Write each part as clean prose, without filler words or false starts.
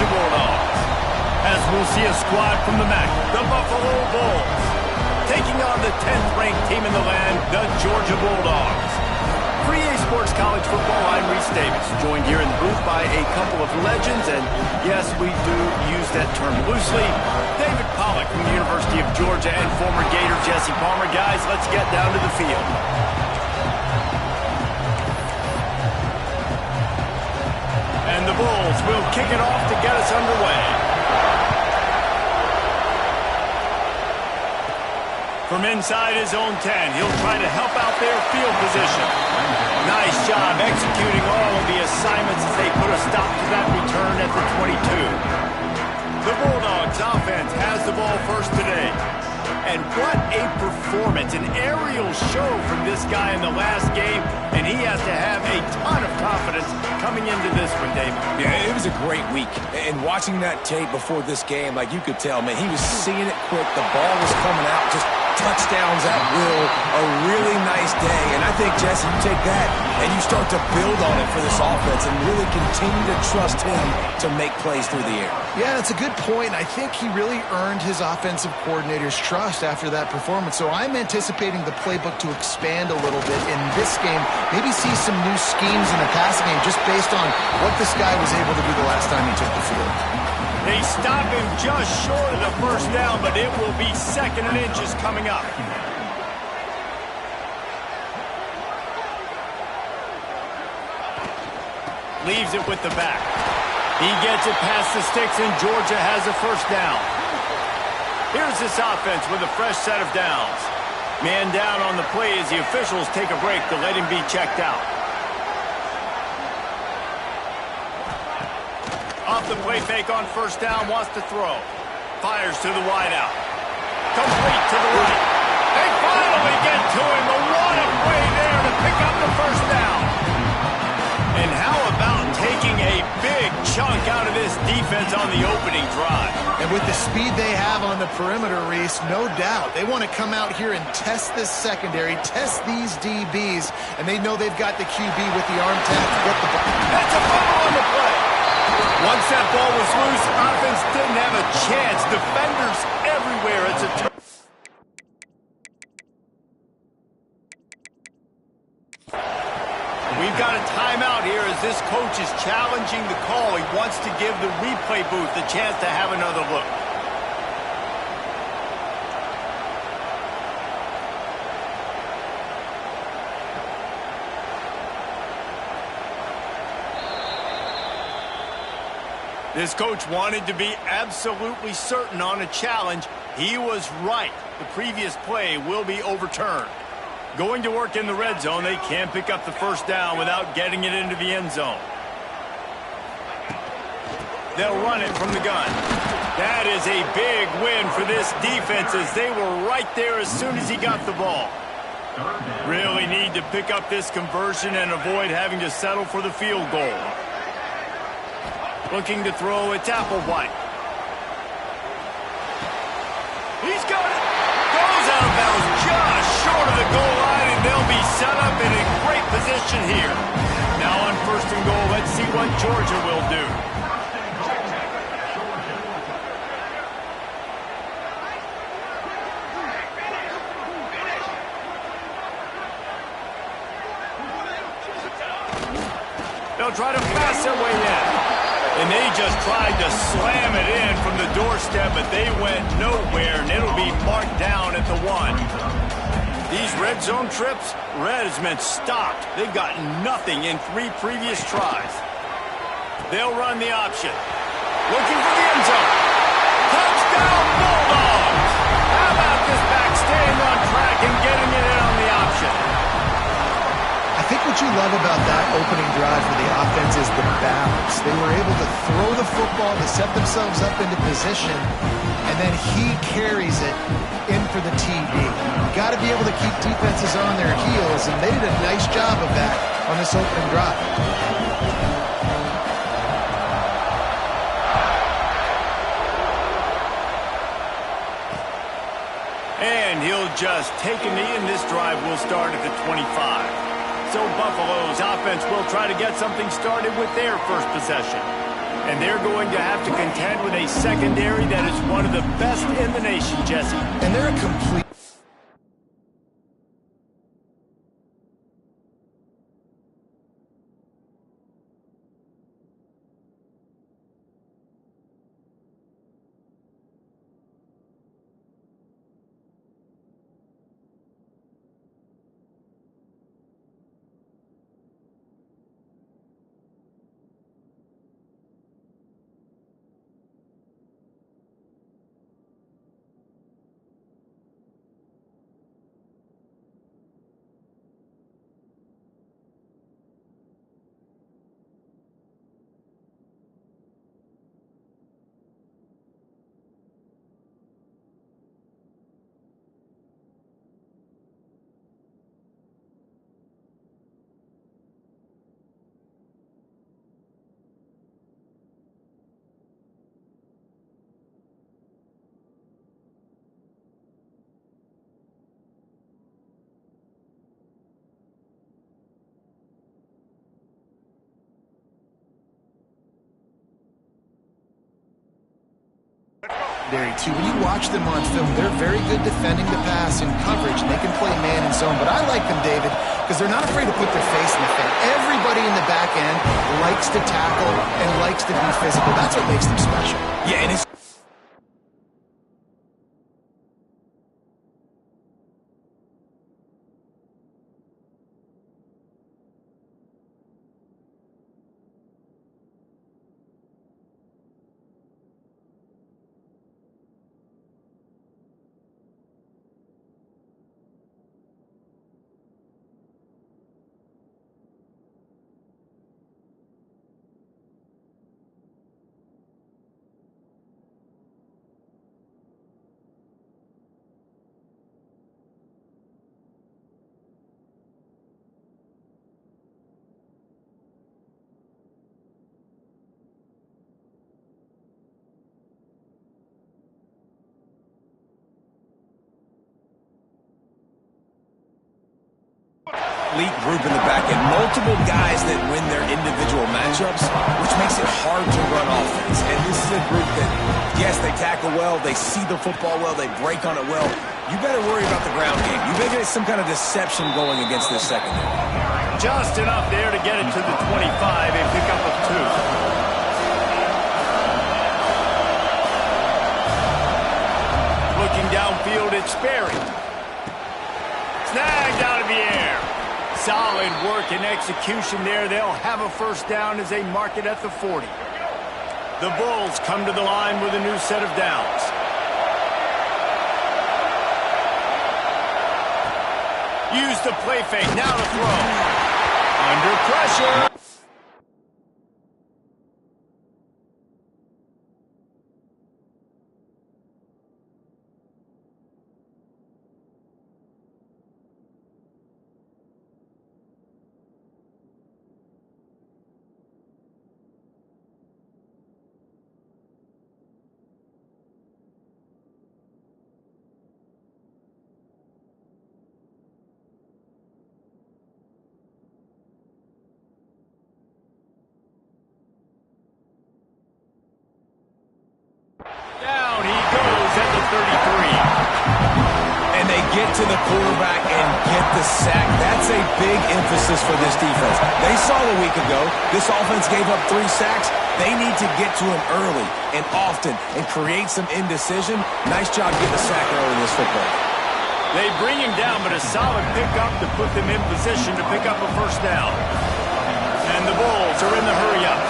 Georgia Bulldogs. As we'll see a squad from the MAC, the Buffalo Bulls, taking on the 10th-ranked team in the land, the Georgia Bulldogs. For EA Sports College Football, I'm Reese Davis, joined here in the booth by a couple of legends, and yes, we do use that term loosely. David Pollack from the University of Georgia and former Gator Jesse Palmer. Guys, let's get down to the field. And the Bulls will kick it off to get us underway. From inside his own 10, he'll try to help out their field position. Nice job executing all of the assignments as they put a stop to that return at the 22. The Bulldogs offense has the ball first today. And what a performance, an aerial show from this guy in the last game, and he has to have a ton of confidence coming into this one, David. Yeah, it was a great week. And watching that tape before this game, like you could tell, man, he was seeing it quick. The ball was coming out, just touchdowns at will. A really nice day. And I think, Jesse, you take that and you start to build on it for this offense and really continue to trust him to make plays through the air. Yeah, that's a good point. I think he really earned his offensive coordinator's trust after that performance. So I'm anticipating the playbook to expand a little bit in this game. Maybe see some new schemes in the passing game just based on what this guy was able to do the last time he took the field. They stop him just short of the first down, but it will be 2nd and inches coming up. Leaves it with the back. He gets it past the sticks, and Georgia has a first down. Here's this offense with a fresh set of downs. Man down on the play as the officials take a break to let him be checked out. Off the play fake on first down, wants to throw. Fires to the wideout. Complete to the right. They finally get to him. A lot of play there to pick up the first down. And how about taking a big chunk out of this defense on the opening drive? And with the speed they have on the perimeter, Reese, no doubt, they want to come out here and test this secondary, test these DBs, and they know they've got the QB with the arm tap to get the ball. That's a fumble on the play. Once that ball was loose, offense didn't have a chance. Defenders everywhere. It's a We've got a timeout here as this coach is challenging the call. He wants to give the replay booth a chance to have another look. This coach wanted to be absolutely certain on a challenge. He was right. The previous play will be overturned. Going to work in the red zone, they can't pick up the first down without getting it into the end zone. They'll run it from the gun. That is a big win for this defense as they were right there as soon as he got the ball. Really need to pick up this conversion and avoid having to settle for the field goal. Looking to throw, it's Applewhite. He's got it. Goes out of bounds just short of the goal line, and they'll be set up in a great position here. Now on 1st and goal, let's see what Georgia will do. They'll try to pass their way in. And they just tried to slam it in from the doorstep, but they went nowhere, and it'll be marked down at the 1. These red zone trips, red has meant stopped. They've gotten nothing in 3 previous tries. They'll run the option. Looking for the end zone. Touchdown, Bulldogs! How about this back staying on track and getting it in on the option? I think what you love about that opening drive for the offense is the balance. They were able to throw the football to set themselves up into position, and then he carries it in for the TD. You got to be able to keep defenses on their heels, and they did a nice job of that on this opening drive. And he'll just take a knee, and this drive will start at the 25. So Buffalo's offense will try to get something started with their first possession. And they're going to have to contend with a secondary that is one of the best in the nation, Jesse. And they're a complete... Too. When you watch them on film, they're very good defending the pass in coverage. They can play man and zone, but I like them, David, because they're not afraid to put their face in the thing. Everybody in the back end likes to tackle and likes to be physical. That's what makes them special. Yeah, and it's... elite group in the back end, multiple guys that win their individual matchups, which makes it hard to run offense. And this is a group that, yes, they tackle well, they see the football well, they break on it well. You better worry about the ground game. You better get some kind of deception going against this secondary. Just enough there to get it to the 25 and pick up a 2. Looking downfield, it's Sperry. Snagged out of the air. Solid work and execution there. They'll have a first down as they mark it at the 40. The Bulls come to the line with a new set of downs. Use the play fake. Now to throw. Under pressure. Down he goes at the 33. And they get to the quarterback and get the sack. That's a big emphasis for this defense. They saw a week ago, this offense gave up 3 sacks. They need to get to him early and often and create some indecision. Nice job getting a sack early in this football. They bring him down, but a solid pickup to put them in position to pick up a first down. And the Bulls are in the hurry-up.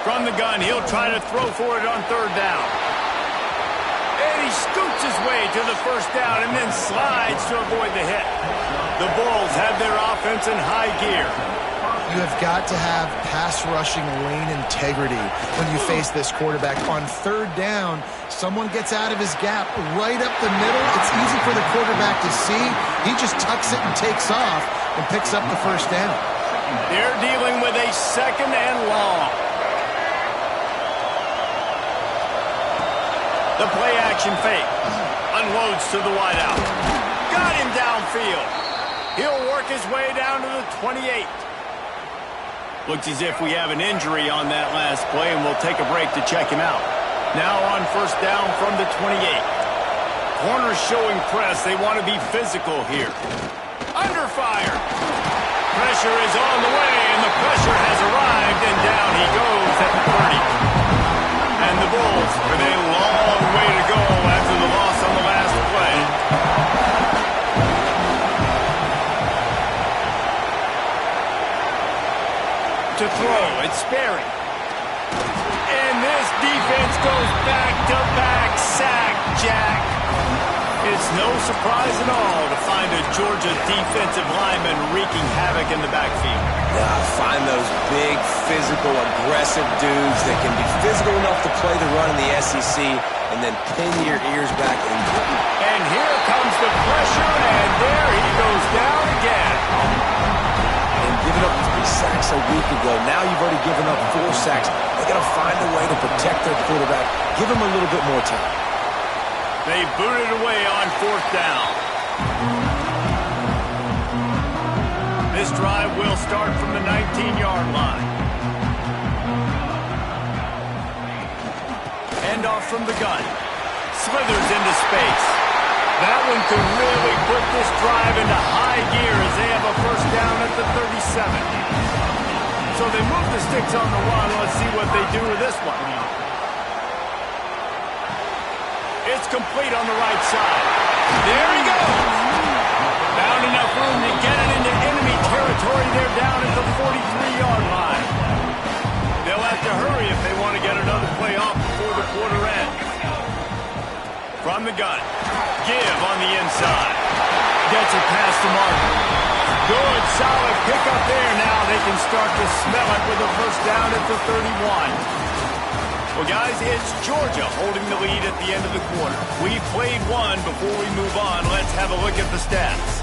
From the gun, he'll try to throw for it on 3rd down. And he scoots his way to the first down and then slides to avoid the hit. The Bulls have their offense in high gear. You have got to have pass rushing lane integrity when you face this quarterback. On 3rd down, someone gets out of his gap right up the middle. It's easy for the quarterback to see. He just tucks it and takes off and picks up the first down. They're dealing with a 2nd and long. The play-action fake. Unloads to the wideout. Got him downfield. He'll work his way down to the 28. Looks as if we have an injury on that last play, and we'll take a break to check him out. Now on first down from the 28. Corners showing press. They want to be physical here. Under fire. Pressure is on the way, and the pressure has arrived, and down he goes at the 30. And the Bulls with a long way to go after the loss on the last play. To throw, it's Sperry. And this defense goes back-to-back sack, Jack. It's no surprise at all to find a Georgia defensive lineman wreaking havoc in the backfield. Yeah, find those big, physical, aggressive dudes that can be physical enough to play the run in the SEC and then pin your ears back. And here comes the pressure, and there he goes down again. And giving up 3 sacks a week ago. Now you've already given up 4 sacks. They got to find a way to protect their quarterback. Give him a little bit more time. They boot it away on fourth down. This drive will start from the 19-yard line. Hand off from the gun. Slithers into space. That one could really put this drive into high gear as they have a first down at the 37. So they move the sticks on the run. Let's see what they do with this one. It's complete on the right side. There he goes. Found enough room to get it into enemy territory. They're down at the 43-yard line. They'll have to hurry if they want to get another play off before the quarter ends. From the gun. Give on the inside. Gets it past the marker. Good, solid pickup there. Now they can start to smell it with a first down at the 31. Well, guys, it's Georgia holding the lead at the end of the quarter. We've played one. Before we move on, let's have a look at the stats.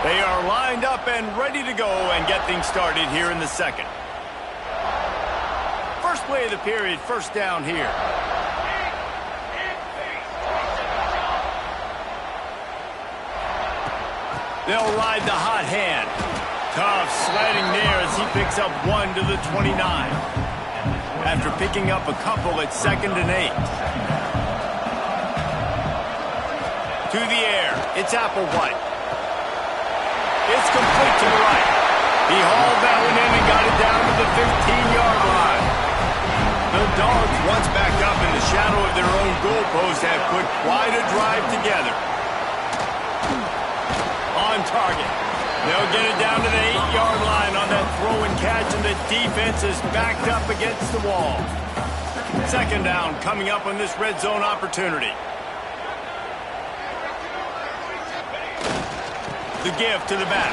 They are lined up and ready to go and get things started here in the second. First play of the period, first down here. They'll ride the hot hand. Tough sledding there as he picks up 1 to the 29. After picking up a couple at 2nd and 8. To the air. It's Applewhite. It's complete to the right. He hauled that one in and got it down to the 15-yard line. The Dogs, once back up in the shadow of their own goalpost, have put quite a drive together. On target. They'll get it down to the 8-yard line on that throw and catch, and the defense is backed up against the wall. Second down coming up on this red zone opportunity. The give to the back.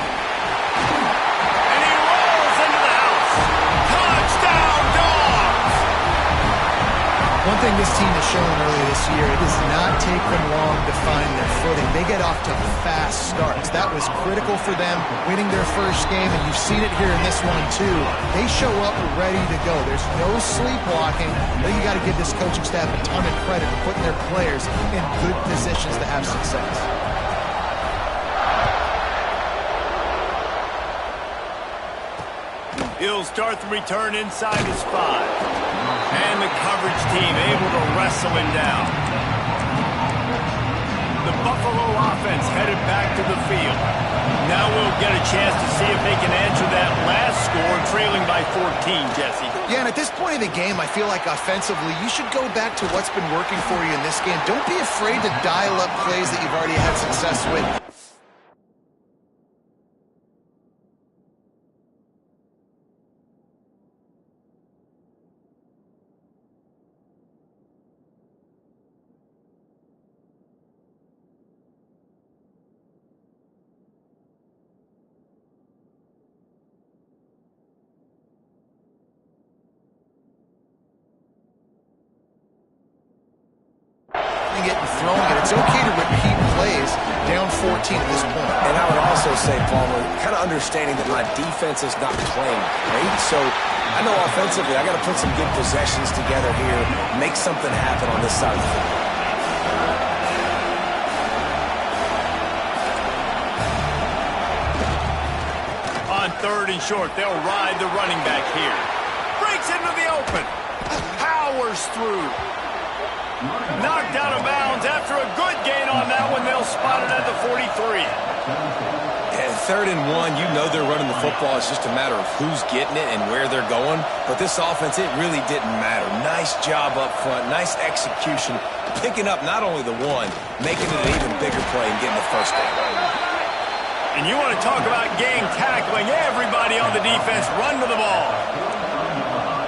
And he rolls into the house. Touchdown, Dogs! One thing this team has shown early this year, it does not take them long to find their footing. They get off to fast starts. That was critical for them, winning their first game, and you've seen it here in this one too. They show up ready to go. There's no sleepwalking. I think you got to give this coaching staff a ton of credit for putting their players in good positions to have success. He'll start the return inside his 5. And the coverage team able to wrestle him down. The Buffalo offense headed back to the field. Now we'll get a chance to see if they can answer that last score, trailing by 14, Jesse. Yeah, and at this point in the game, I feel like offensively, you should go back to what's been working for you in this game. Don't be afraid to dial up plays that you've already had success with. It and throwing it. It's okay to repeat plays down 14 at this point. And I would also say, Palmer, kind of understanding that my defense is not playing great. So I know offensively I got to put some good possessions together here, make something happen on this side of the field. On 3rd and short, they'll ride the running back here. Breaks into the open. Powers through. Knocked out of bounds after a good gain on that one. They'll spot it at the 43. At 3rd and 1, you know they're running the football. It's just a matter of who's getting it and where they're going. But this offense, it really didn't matter. Nice job up front. Nice execution. Picking up not only the one, making it an even bigger play and getting the first down. And you want to talk about gang tackling. Everybody on the defense run to the ball.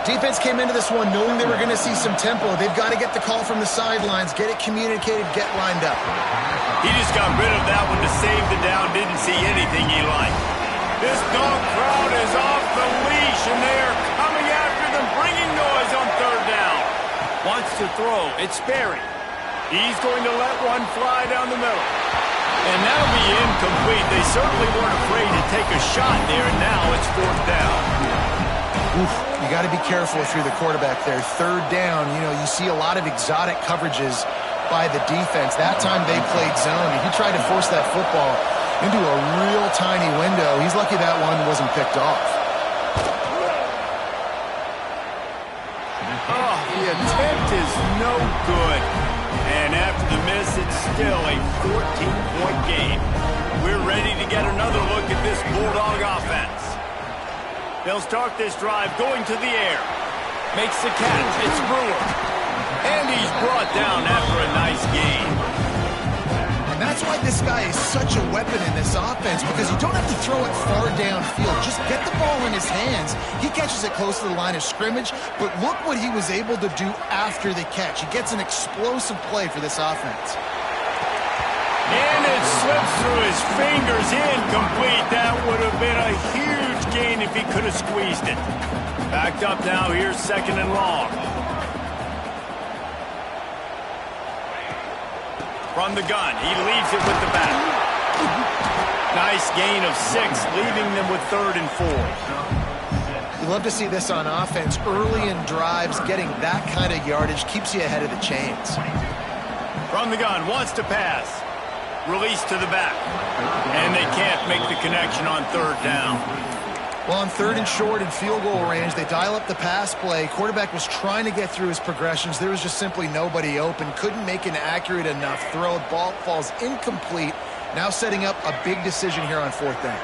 Defense came into this one knowing they were going to see some tempo. They've got to get the call from the sidelines, get it communicated, get lined up. He just got rid of that one to save the down. Didn't see anything he liked. This dog crowd is off the leash, and they are coming after them, bringing noise on 3rd down. Wants to throw. It's Sperry. He's going to let one fly down the middle. And that'll be incomplete. They certainly weren't afraid to take a shot there, and now it's 4th down. Oof, you got to be careful if you're the quarterback there. 3rd down, you know, you see a lot of exotic coverages by the defense. That time they played zone, and he tried to force that football into a real tiny window. He's lucky that one wasn't picked off. Oh, the attempt is no good. And after the miss, it's still a 14-point game. We're ready to get another look at this Bulldog offense. They'll start this drive going to the air. Makes the catch. It's Brewer. And he's brought down after a nice gain. And that's why this guy is such a weapon in this offense, because you don't have to throw it far downfield. Just get the ball in his hands. He catches it close to the line of scrimmage, but look what he was able to do after the catch. He gets an explosive play for this offense. And it slips through his fingers, incomplete. That would have been a huge gain if he could have squeezed it. Backed up now, here's 2nd and long. From the gun, he leaves it with the back. Nice gain of 6, leaving them with 3rd and 4. You love to see this on offense. Early in drives, getting that kind of yardage keeps you ahead of the chains. From the gun, wants to pass. Release to the back. And they can't make the connection on 3rd down. Well, on 3rd and short and field goal range, they dial up the pass play. Quarterback was trying to get through his progressions. There was just simply nobody open. Couldn't make an accurate enough throw. Ball falls incomplete. Now setting up a big decision here on 4th down.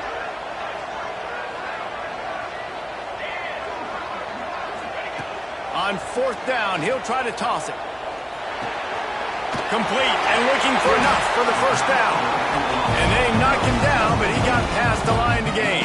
On 4th down, he'll try to toss it. Complete and looking for enough for the 1st down. And they knocked him down, but he got past the line to gain.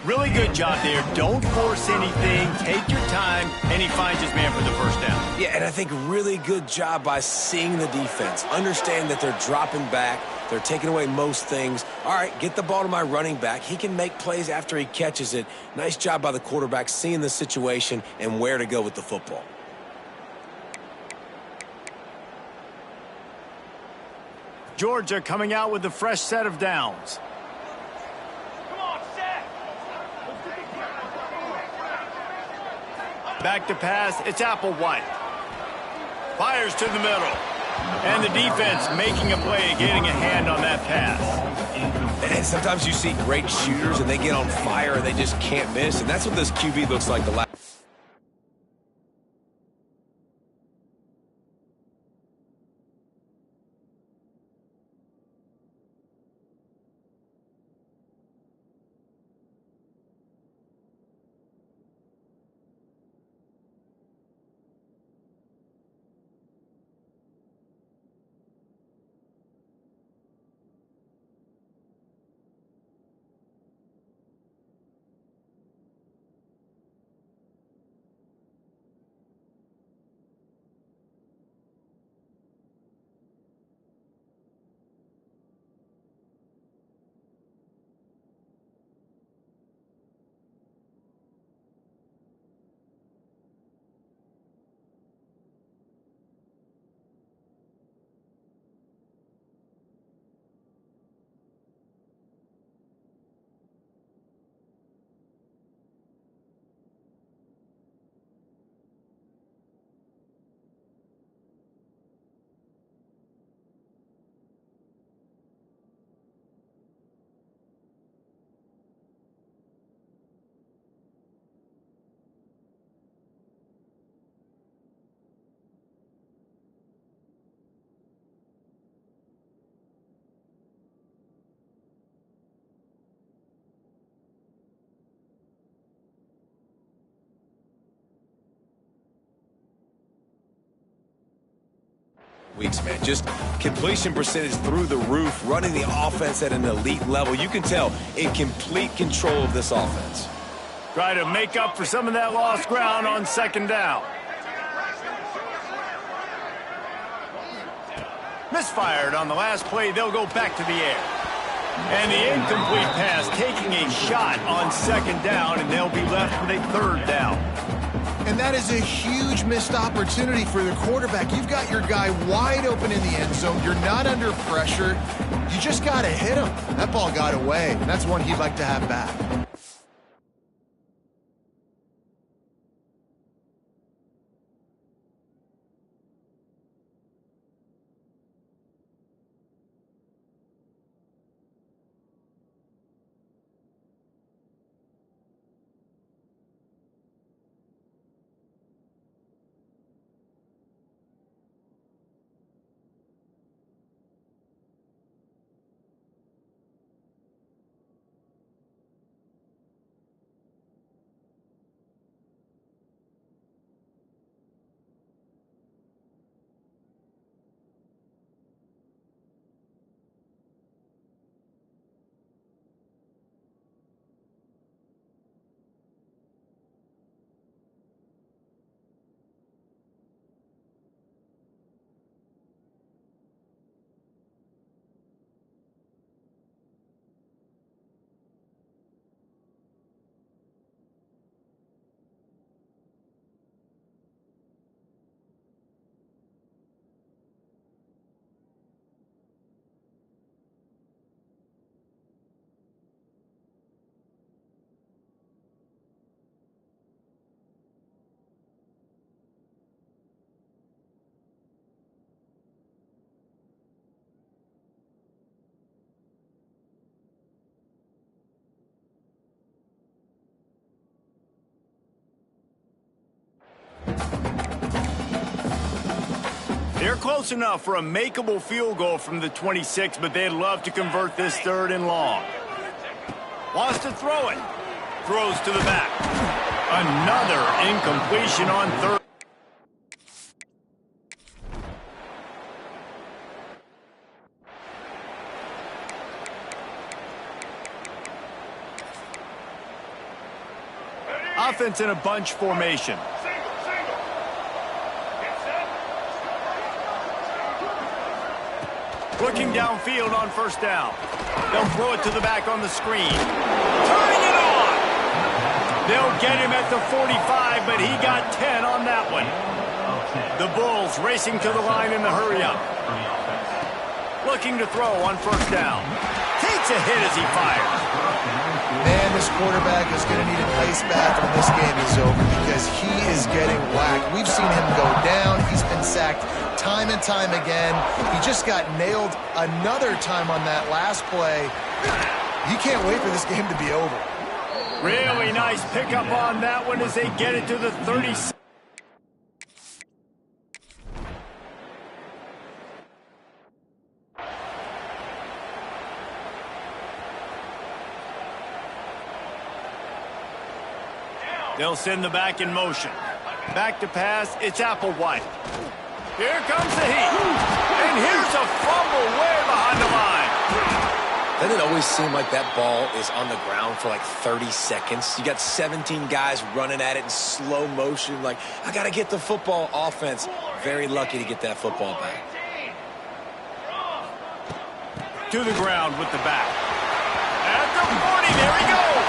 Really good job there. Don't force anything. Take your time, and he finds his man for the first down. Yeah, and I think really good job by seeing the defense. Understand that they're dropping back. They're taking away most things. All right, get the ball to my running back. He can make plays after he catches it. Nice job by the quarterback seeing the situation and where to go with the football. Georgia coming out with a fresh set of downs. Back to pass, it's Applewhite. Fires to the middle. And the defense making a play, getting a hand on that pass. And sometimes you see great shooters and they get on fire and they just can't miss. And that's what this QB looks like the last. Weeks, man. Just completion percentage through the roof, running the offense at an elite level. You can tell in complete control of this offense. Try to make up for some of that lost ground on second down. Misfired on the last play. They'll go back to the air. And the incomplete pass taking a shot on second down, and they'll be left with a third down. And that is a huge missed opportunity for the quarterback. You've got your guy wide open in the end zone. You're not under pressure. You just got to hit him. That ball got away. That's one he'd like to have back. They're close enough for a makeable field goal from the 26, but they'd love to convert this third and long. Wants to throw it. Throws to the back. Another incompletion on third. Offense in a bunch formation. Looking downfield on first down. They'll throw it to the back on the screen. Turning it on! They'll get him at the 45, but he got 10 on that one. The Bulls racing to the line in the hurry-up. Looking to throw on first down. Takes a hit as he fires. Man, this quarterback is going to need an ice bath when this game is over because he is getting whacked. We've seen him go down. He's been sacked time and time again. He just got nailed another time on that last play. He can't wait for this game to be over. Really nice pickup on that one as they get it to the 36. They'll send the back in motion. Back to pass, it's Applewhite. Here comes the heat. And here's a fumble way behind the line. Doesn't it always seem like that ball is on the ground for like 30 seconds? You got 17 guys running at it in slow motion. Like, I got to get the football. Offense, very lucky to get that football back. To the ground with the back. At the 40, there he goes.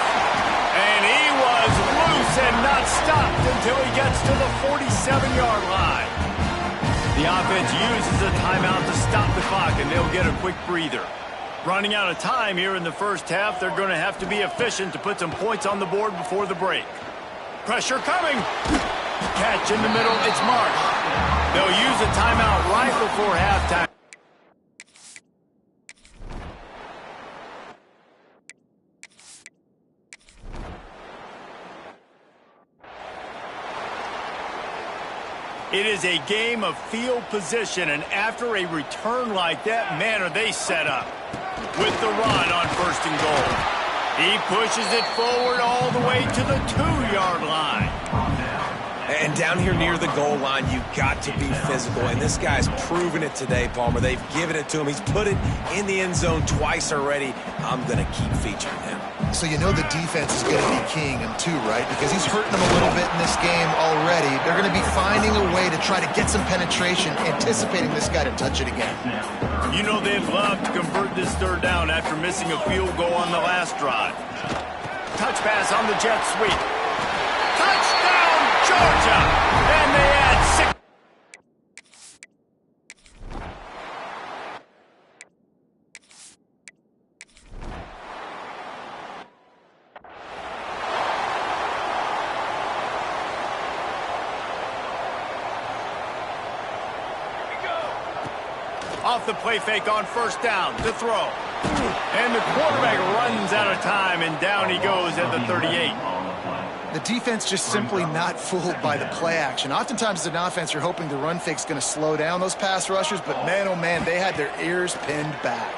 And he was loose and not stopped until he gets to the 47-yard line. The offense uses a timeout to stop the clock, and they'll get a quick breather. Running out of time here in the first half, they're going to have to be efficient to put some points on the board before the break. Pressure coming. Catch in the middle, it's Marsh. They'll use a timeout right before halftime. It is a game of field position, and after a return like that, man, are they set up. With the run on first and goal. He pushes it forward all the way to the 2-yard line. And down here near the goal line, you've got to be physical. And this guy's proven it today, Palmer. They've given it to him. He's put it in the end zone twice already. I'm going to keep featuring him. So you know the defense is going to be keying him too, right? Because he's hurting them a little bit in this game already. They're going to be finding a way to try to get some penetration, anticipating this guy to touch it again. You know they'd love to convert this third down after missing a field goal on the last drive. Touch pass on the jet sweep. Touchdown, Georgia! And they add 6. Off the play fake on first down to throw. And the quarterback runs out of time, and down he goes at the 38. The defense just simply not fooled by the play action. Oftentimes as an offense, you're hoping the run fake's going to slow down those pass rushers, but man, oh man, they had their ears pinned back.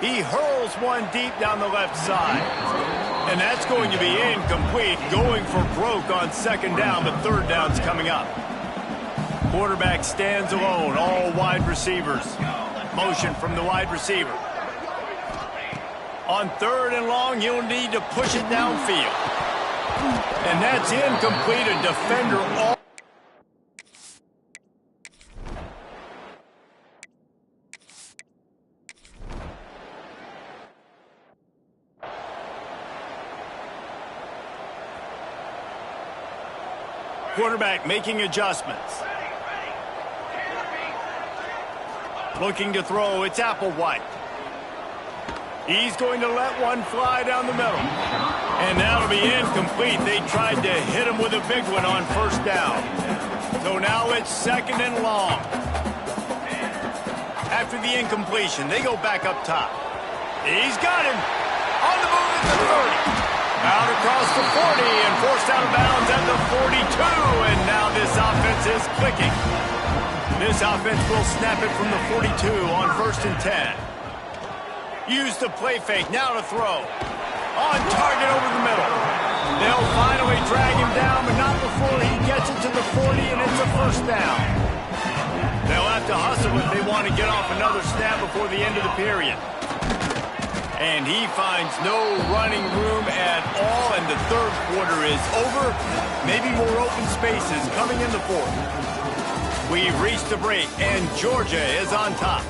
He hurls one deep down the left side. And that's going to be incomplete, going for broke on second down, but third down's coming up. Quarterback stands alone, all wide receivers. Motion from the wide receiver. On third and long, he'll need to push it downfield. And that's incomplete, a defender all. Quarterback making adjustments. Looking to throw, it's Applewhite. He's going to let one fly down the middle. And that'll be incomplete. They tried to hit him with a big one on first down. So now it's second and long. After the incompletion, they go back up top. He's got him. On the move at the 30. Out across the 40 and forced out of bounds at the 42. And now this offense is clicking. This offense will snap it from the 42 on first and 10. Use the play fake, now to throw. On target over the middle. They'll finally drag him down, but not before he gets it to the 40, and it's a first down. They'll have to hustle if they want to get off another snap before the end of the period. And he finds no running room at all, and the third quarter is over. Maybe more open spaces coming in the fourth. We've reached the break, and Georgia is on top.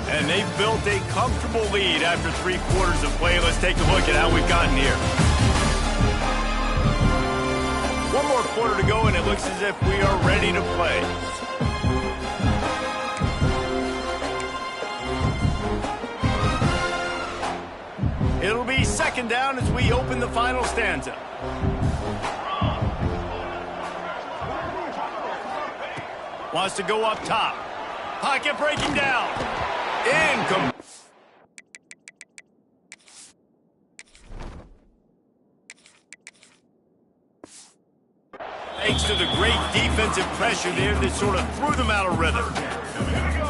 And they've built a comfortable lead after 3 quarters of play. Let's take a look at how we've gotten here. 1 more quarter to go, and it looks as if we are ready to play. It'll be second down as we open the final stanza. Wants to go up top. Pocket breaking down. Incomplete. Thanks to the great defensive pressure there that sort of threw them out of rhythm.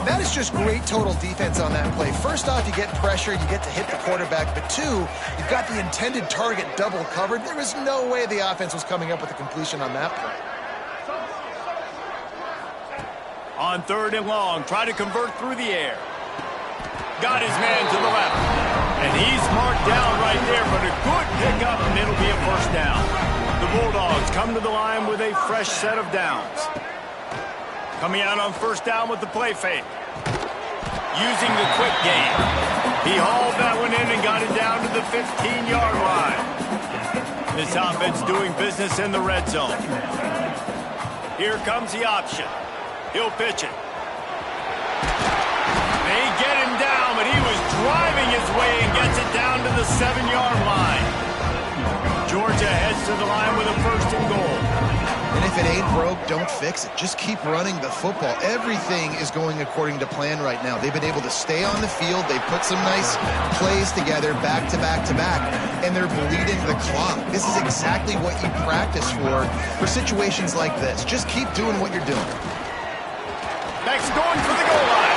That is just great total defense on that play. First off, you get pressure, you get to hit the quarterback, but 2, you've got the intended target double covered. There was no way the offense was coming up with a completion on that play. On 3rd and long, try to convert through the air. Got his man to the left. And he's marked down right there, but a good pickup, and it'll be a first down. The Bulldogs come to the line with a fresh set of downs. Coming out on first down with the play fake. Using the quick game. He hauled that one in and got it down to the 15-yard line. This offense doing business in the red zone. Here comes the option. He'll pitch it. They get him down, but he was driving his way and gets it down to the 7-yard line. Georgia heads to the line with a 1st and goal. And if it ain't broke, don't fix it. Just keep running the football. Everything is going according to plan right now. They've been able to stay on the field. They've put some nice plays together back to back to back, and they're bleeding the clock. This is exactly what you practice for situations like this. Just keep doing what you're doing. Next, going for the goal line.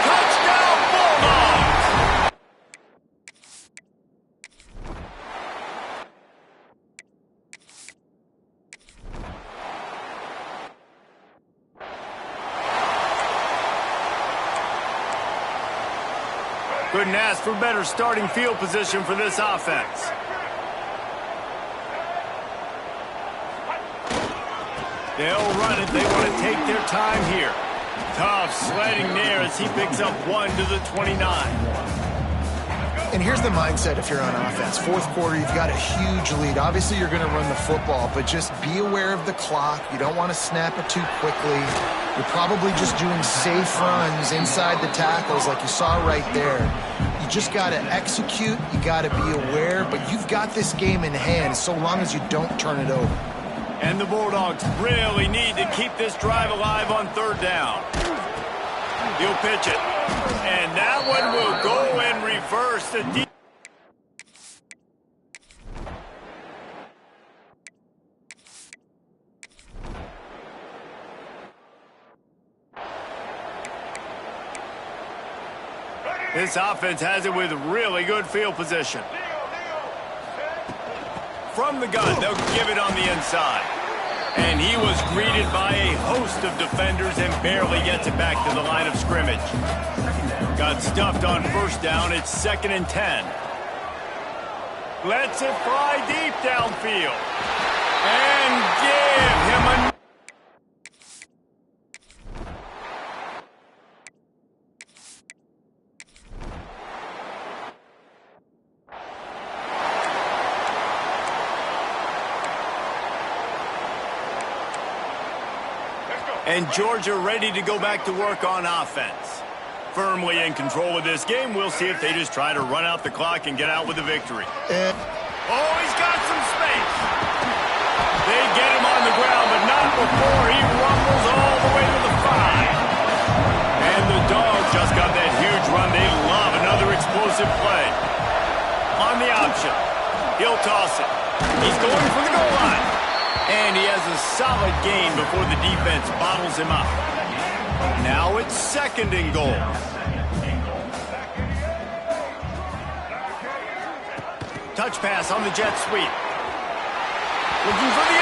Touchdown, Bulldogs! Couldn't ask for better starting field position for this offense. They'll run it. They want to take their time here. Tough sledding there as he picks up 1 to the 29. And here's the mindset if you're on offense. 4th quarter, you've got a huge lead. Obviously, you're going to run the football, but just be aware of the clock. You don't want to snap it too quickly. You're probably just doing safe runs inside the tackles like you saw right there. You just got to execute. You got to be aware, but you've got this game in hand so long as you don't turn it over. And the Bulldogs really need to keep this drive alive on 3rd down. He'll pitch it. And that one will go in reverse. This offense has it with really good field position. From the gun, they'll give it on the inside. And he was greeted by a host of defenders and barely gets it back to the line of scrimmage. Got stuffed on first down. It's 2nd and 10. Lets it fly deep downfield. And give him a... And Georgia ready to go back to work on offense. Firmly in control of this game. We'll see if they just try to run out the clock and get out with a victory. Oh, he's got some space. They get him on the ground, but not before he rumbles all the way to the 5. And the Dogs just got that huge run. They love another explosive play. On the option. He'll toss it. He's going for the goal line. And he has a solid gain before the defense bottles him up. Now it's 2nd and goal. Touch pass on the jet sweep. Looking for the